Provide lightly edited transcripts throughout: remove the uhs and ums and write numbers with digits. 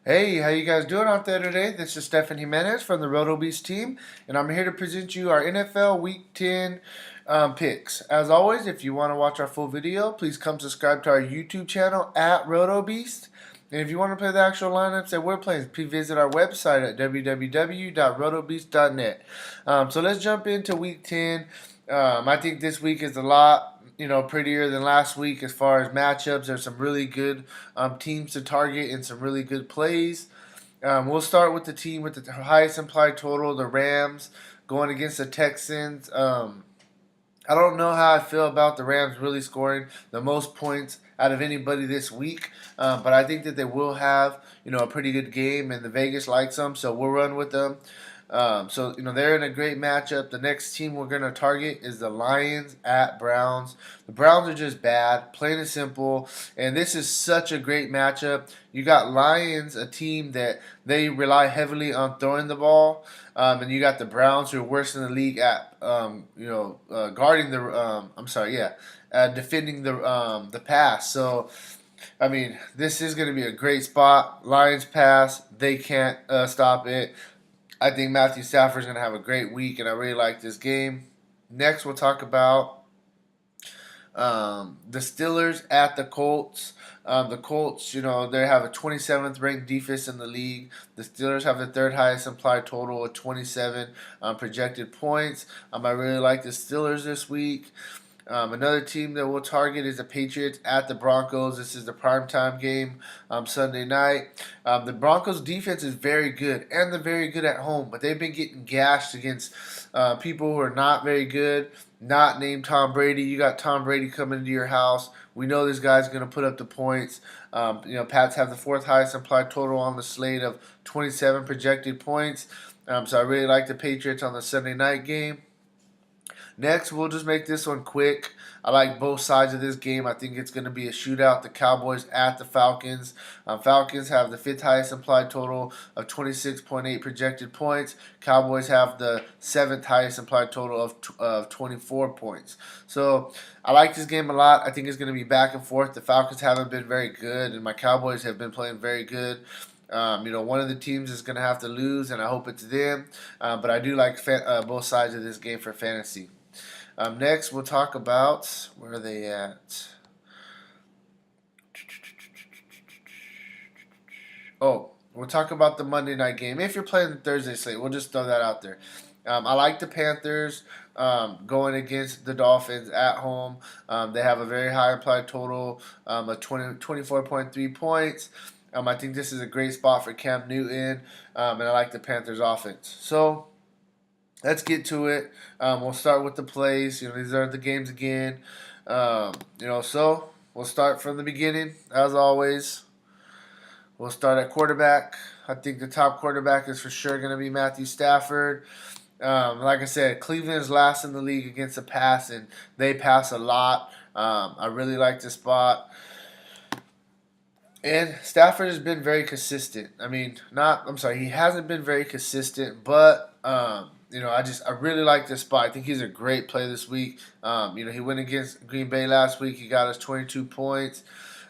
Hey, how you guys doing out there today? This is Stefan Jimenez from the Roto Beast team, and I'm here to present you our NFL Week 10 picks. As always, if you want to watch our full video, please come subscribe to our YouTube channel at Roto Beast. And if you want to play the actual lineups that we're playing, please visit our website at www.rotobeast.net. So let's jump into Week 10. I think this week is a lot prettier than last week as far as matchups. There's some really good teams to target and some really good plays. We'll start with the team with the highest implied total, the Rams, going against the Texans. I don't know how I feel about the Rams really scoring the most points out of anybody this week, but I think that they will have a pretty good game, and the Vegas likes them, so we'll run with them. They're in a great matchup. The next team we're going to target is the Lions at Browns. The Browns are just bad, plain and simple, and this is such a great matchup. You got Lions, a team that they rely heavily on throwing the ball, and you got the Browns, who are worse in the league at guarding the. Defending the pass. So. I mean, this is going to be a great spot. Lions pass, they can't stop it. I think Matthew Stafford is going to have a great week, and I really like this game. Next, we'll talk about the Steelers at the Colts. The Colts, they have a 27th ranked defense in the league. The Steelers have the third highest implied total of 27 projected points. I really like the Steelers this week. Another team that we'll target is the Patriots at the Broncos. This is the primetime game Sunday night. The Broncos defense is very good, and they're very good at home, but they've been getting gashed against people who are not very good, not named Tom Brady. You got Tom Brady coming into your house. We know this guy's going to put up the points. Pats have the fourth highest implied total on the slate of 27 projected points. So I really like the Patriots on the Sunday night game. Next, we'll just make this one quick. I like both sides of this game. I think it's going to be a shootout. The Cowboys at the Falcons. Falcons have the fifth highest implied total of 26.8 projected points. Cowboys have the seventh highest implied total of 24 points. So I like this game a lot. I think it's going to be back and forth. The Falcons haven't been very good, and my Cowboys have been playing very good. One of the teams is going to have to lose, and I hope it's them. But I do like both sides of this game for fantasy. Next, we'll talk about where are they at? Oh, we'll talk about the Monday night game. If you're playing the Thursday slate, we'll just throw that out there. I like the Panthers going against the Dolphins at home. They have a very high implied total of 24.3 points. I think this is a great spot for Cam Newton, and I like the Panthers offense. So let's get to it. We'll start with the plays. These are the games again. So we'll start from the beginning. As always, we'll start at quarterback. I think the top quarterback is for sure going to be Matthew Stafford. Like I said, Cleveland is last in the league against the pass, and they pass a lot. I really like this spot. And Stafford has been very consistent. He hasn't been very consistent, but I really like this spot. I think he's a great play this week. He went against Green Bay last week. He got us 22 points.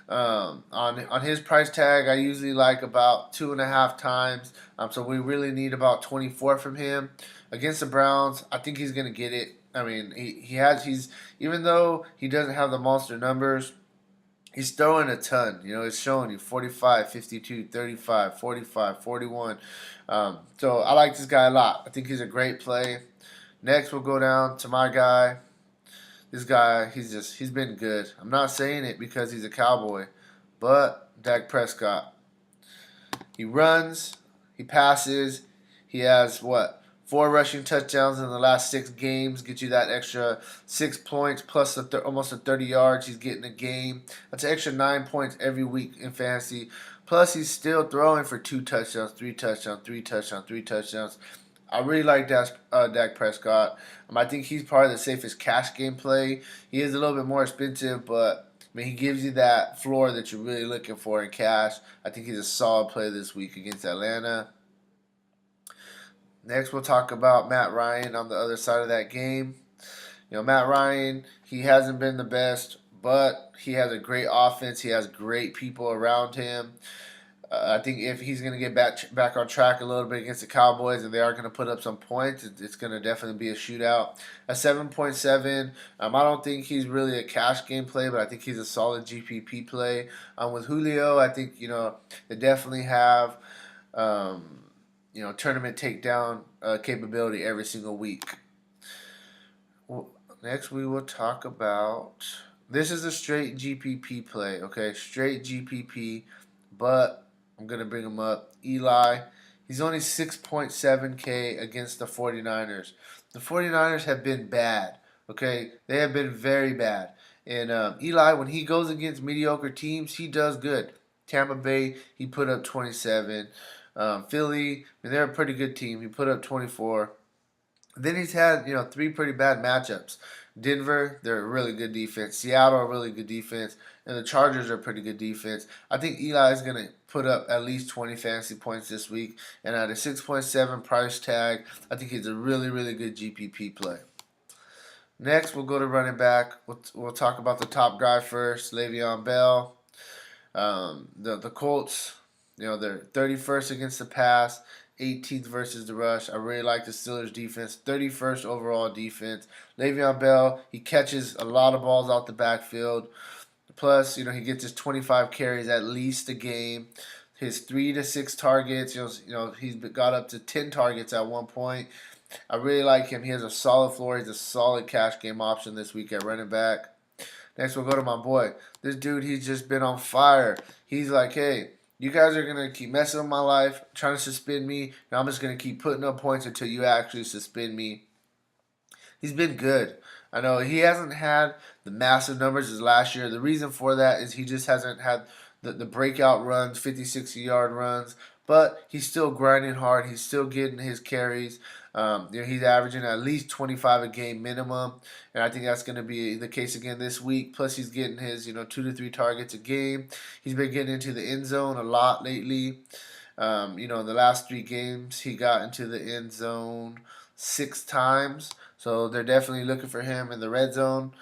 On his price tag, I usually like about 2.5 times. So we really need about 24 from him against the Browns. I think he's gonna get it. He's even though he doesn't have the monster numbers. He's throwing a ton. It's showing you 45, 52, 35, 45, 41. So I like this guy a lot. I think he's a great play. Next, we'll go down to my guy. This guy, he's been good. I'm not saying it because he's a Cowboy, but Dak Prescott. He runs, he passes, he has 4 rushing touchdowns in the last 6 games. Get you that extra 6 points plus almost 30 yards he's getting a game. That's an extra 9 points every week in fantasy. Plus, he's still throwing for 2 touchdowns, 3 touchdowns, 3 touchdowns, 3 touchdowns. I really like Dak Prescott. I think he's probably the safest cash game play. He is a little bit more expensive, but he gives you that floor that you're really looking for in cash. I think he's a solid play this week against Atlanta. Next, we'll talk about Matt Ryan on the other side of that game. Matt Ryan, he hasn't been the best, but he has a great offense. He has great people around him. I think if he's going to get back on track a little bit against the Cowboys and they are going to put up some points, it's going to definitely be a shootout. A 7.7. I don't think he's really a cash game play, but I think he's a solid GPP play. With Julio, I think they definitely have tournament takedown capability every single week. Well, next, we will talk about. This is a straight GPP play, okay? Straight GPP, but I'm going to bring him up. Eli, he's only 6.7K against the 49ers. The 49ers have been bad, okay? They have been very bad. And Eli, when he goes against mediocre teams, he does good. Tampa Bay, he put up 27. Philly, I mean, they're a pretty good team. He put up 24. Then he's had, three pretty bad matchups. Denver, they're a really good defense. Seattle, a really good defense. And the Chargers are a pretty good defense. I think Eli is going to put up at least 20 fantasy points this week. And at a 6.7 price tag, I think he's a really, really good GPP play. Next, we'll go to running back. We'll talk about the top guy first, Le'Veon Bell. The Colts, they're 31st against the pass, 18th versus the rush. I really like the Steelers defense, 31st overall defense. Le'Veon Bell, he catches a lot of balls out the backfield. Plus, he gets his 25 carries at least a game. His 3 to 6 targets, he's got up to 10 targets at one point. I really like him. He has a solid floor. He's a solid cash game option this week at running back. Next, we'll go to my boy. This dude, he's just been on fire. He's like, hey, you guys are going to keep messing with my life, trying to suspend me, and I'm just going to keep putting up points until you actually suspend me. He's been good. I know he hasn't had the massive numbers as last year. The reason for that is he just hasn't had the breakout runs, 50, 60-yard runs. But he's still grinding hard. He's still getting his carries. He's averaging at least 25 a game minimum, and I think that's going to be the case again this week. Plus, he's getting his 2 to 3 targets a game. He's been getting into the end zone a lot lately. The last 3 games he got into the end zone 6 times. So they're definitely looking for him in the red zone.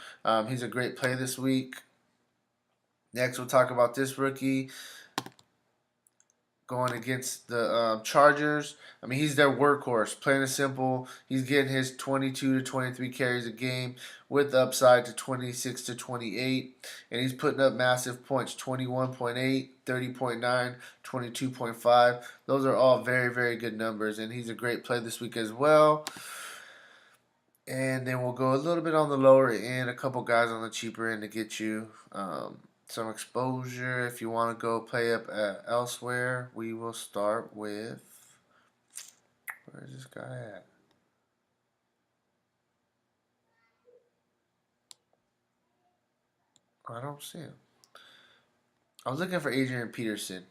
He's a great play this week. Next, we'll talk about this rookie going against the Chargers. I mean, he's their workhorse. Plain and simple, he's getting his 22 to 23 carries a game with upside to 26 to 28. And he's putting up massive points, 21.8, 30.9, 22.5. Those are all very, very good numbers. And he's a great play this week as well. And then we'll go a little bit on the lower end, a couple guys on the cheaper end to get you some exposure. If you want to go play up elsewhere, we will start with, where's this guy at? I don't see him. I was looking for Adrian Peterson.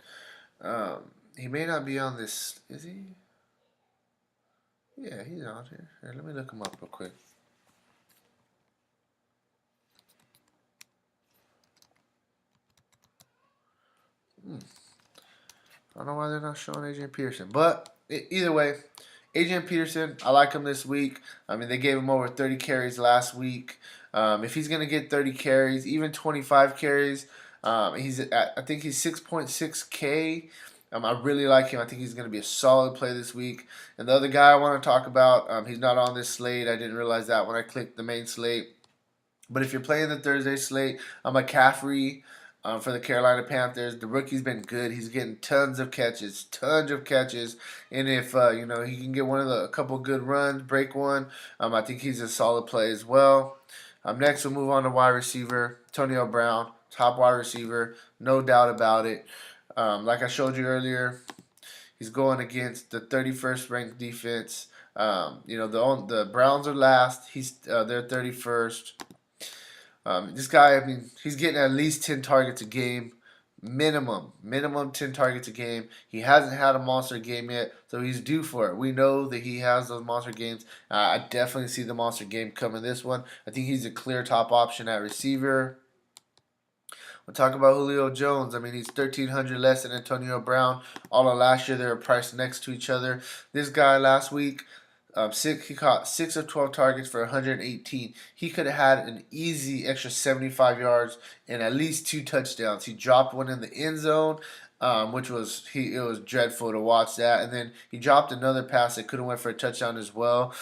He may not be on this. Is he? Yeah, he's on here. Here, let me look him up real quick. I don't know why they're not showing Adrian Peterson. But either way, Adrian Peterson, I like him this week. I mean, they gave him over 30 carries last week. If he's going to get 30 carries, even 25 carries, I think he's 6.6K. I really like him. I think he's going to be a solid play this week. And the other guy I want to talk about, he's not on this slate. I didn't realize that when I clicked the main slate. But if you're playing the Thursday slate, McCaffrey for the Carolina Panthers. The rookie's been good. He's getting tons of catches. And if he can get a couple good runs, break one, I think he's a solid play as well. Next, we'll move on to wide receiver. Antonio Brown, top wide receiver, no doubt about it. Like I showed you earlier, he's going against the 31st ranked defense. The Browns are last. They're 31st. This guy, I mean, he's getting at least 10 targets a game, minimum 10 targets a game. He hasn't had a monster game yet, so he's due for it. We know that he has those monster games. I definitely see the monster game coming this one. I think he's a clear top option at receiver. We'll talk about Julio Jones. I mean, he's 1,300 less than Antonio Brown. All of last year, they were priced next to each other. This guy last week, he caught 6 of 12 targets for 118. He could have had an easy extra 75 yards and at least 2 touchdowns. He dropped one in the end zone. which was it was dreadful to watch that. And then he dropped another pass that could have went for a touchdown as well.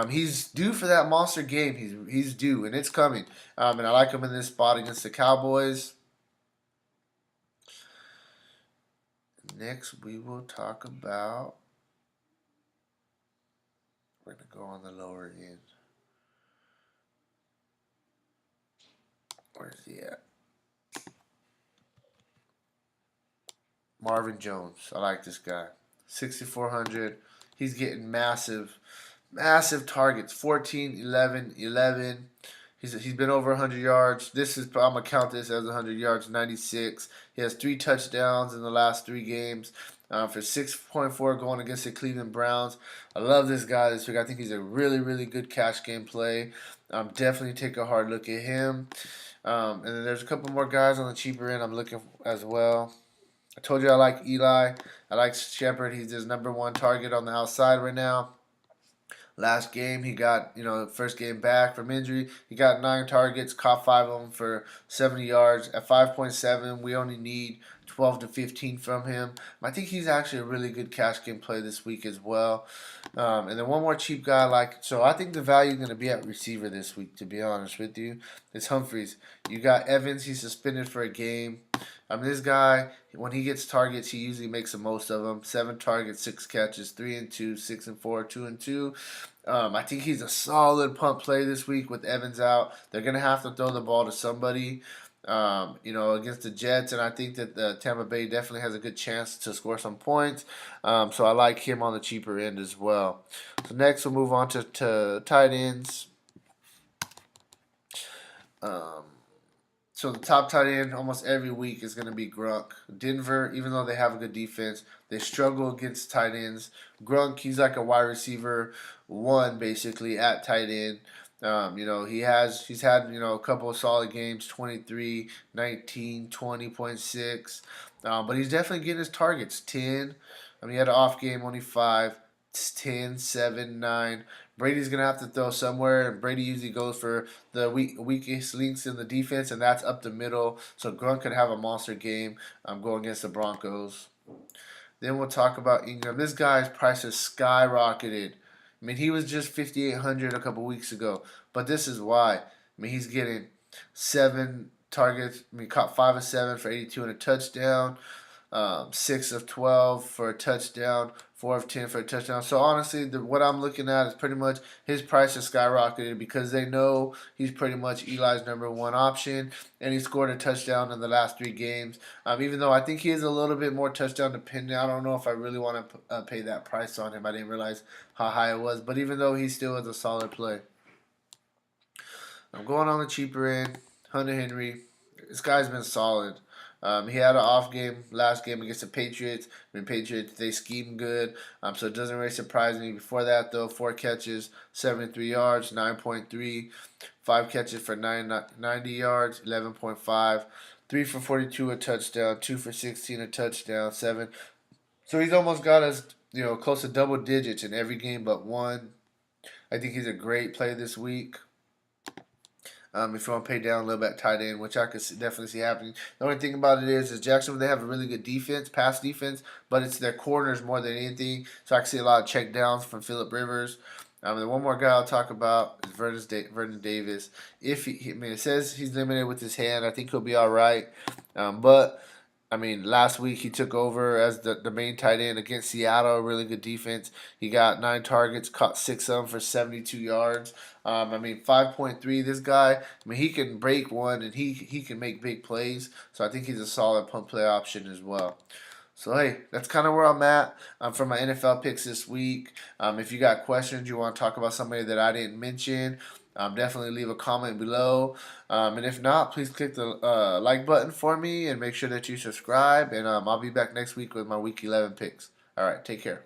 He's due for that monster game. He's due, and it's coming. And I like him in this spot against the Cowboys. Next, we will talk about. We're gonna go on the lower end. Where's he at? Marvin Jones. I like this guy. 6,400. He's getting massive targets. 14, 11, 11. He's been over 100 yards. I'm gonna count this as 100 yards. 96. He has 3 touchdowns in the last 3 games. For 6.4 going against the Cleveland Browns. I love this guy this week. I think he's a really good cash game play. Definitely take a hard look at him. And then there's a couple more guys on the cheaper end I'm looking as well. I told you I like Eli. I like Shepard. He's his #1 target on the outside right now. Last game, he got, first game back from injury. He got 9 targets, caught 5 of them for 70 yards. At 5.7, we only need 12 to 15 from him. I think he's actually a really good cash game play this week as well. And then one more cheap guy I like. So I think the value is going to be at receiver this week, to be honest with you. It's Humphries. You got Evans. He's suspended for a game. This guy, when he gets targets, he usually makes the most of them. 7 targets, 6 catches, 3 and 2, 6 and 4, 2 and 2. I think he's a solid punt play this week with Evans out. They're going to have to throw the ball to somebody, against the Jets, and I think that Tampa Bay definitely has a good chance to score some points. So I like him on the cheaper end as well. So next we'll move on to tight ends. So the top tight end almost every week is going to be Gronk. Denver, even though they have a good defense, they struggle against tight ends. Gronk, he's like a wide receiver 1 basically at tight end. He's had a couple of solid games, 23, 19, 20.6. But he's definitely getting his targets, 10. He had an off game, only 5. 10, 7, 9. Brady's going to have to throw somewhere, and Brady usually goes for the weakest links in the defense, and that's up the middle. So Grunt could have a monster game going against the Broncos. Then we'll talk about Ingram. This guy's price has skyrocketed. He was just 5,800 a couple weeks ago, but this is why. He's getting 7 targets. Caught 5 of 7 for 82 and a touchdown. 6 of 12 for a touchdown, 4 of 10 for a touchdown. So honestly, what I'm looking at is pretty much his price has skyrocketed because they know he's pretty much Eli's #1 option, and he scored a touchdown in the last 3 games. Even though I think he is a little bit more touchdown dependent, I don't know if I really want to pay that price on him. I didn't realize how high it was, but even though he still is a solid play. I'm going on the cheaper end. Hunter Henry. This guy's been solid. He had an off game last game against the Patriots. Patriots, they scheme good, so it doesn't really surprise me. Before that, though, 4 catches, 73 yards, 9.3. 5 catches for 90 yards, 11.5. 3 for 42, a touchdown. 2 for 16, a touchdown. 7. So he's almost got us, close to double digits in every game but one. I think he's a great play this week. If you want to pay down a little bit tight end, which I could definitely see happening. The only thing about it is Jacksonville, they have a really good defense, pass defense, but it's their corners more than anything. So I can see a lot of check downs from Phillip Rivers. The one more guy I'll talk about is Vernon Davis. It says he's limited with his hand. I think he'll be all right. But last week he took over as the main tight end against Seattle, a really good defense. He got 9 targets, caught 6 of them for 72 yards. 5.3. This guy, he can break one and he can make big plays. So I think he's a solid punt play option as well. So, hey, that's kind of where I'm at for my NFL picks this week. If you got questions, you want to talk about somebody that I didn't mention, definitely leave a comment below. And if not, please click the like button for me and make sure that you subscribe. And I'll be back next week with my Week 11 picks. All right, take care.